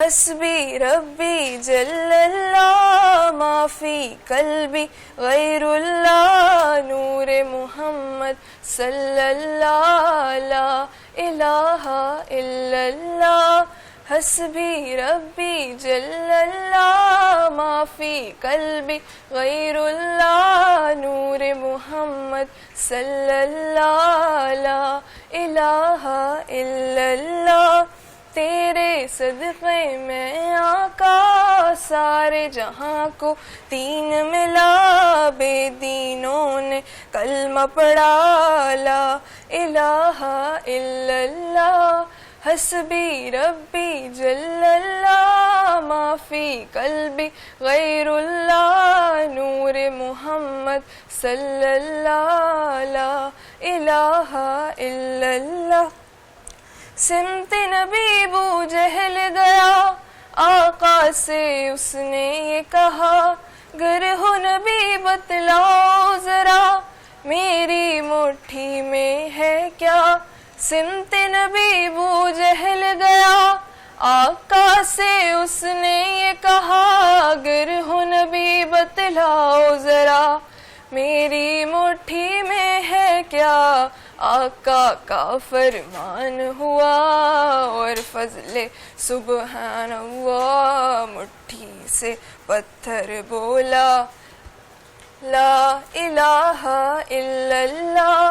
حسبی ربی جل اللہ ما فی قلبی غیر اللہ نور محمد صلی اللہ لا الہ الا اللہ حسبی ربی جل اللہ ما فی قلبی غیر اللہ نور محمد صلی اللہ لا الہ الا اللہ تیرے صدقے میں آقا سارے جہاں کو دین ملا بے دینوں نے کلمہ پڑھا لا الہ الا اللہ حسبی ربی جل اللہ ما فی قلبی غیر اللہ نور محمد صلی اللہ لا الہ الا اللہ سمت نبی ابو جہل گیا آقا سے اس نے یہ کہا گر ہو نبی بتلاؤ ذرا میری مٹھی میں ہے کیا سمت نبی ابو جہل گیا آقا سے اس نے یہ کہا گر ہو نبی بتلاؤ ذرا میری مٹھی میں ہے کیا آقا کا فرمان ہوا اور فضل سبحان اللہ مٹھی سے پتھر بولا لا الہ الا اللہ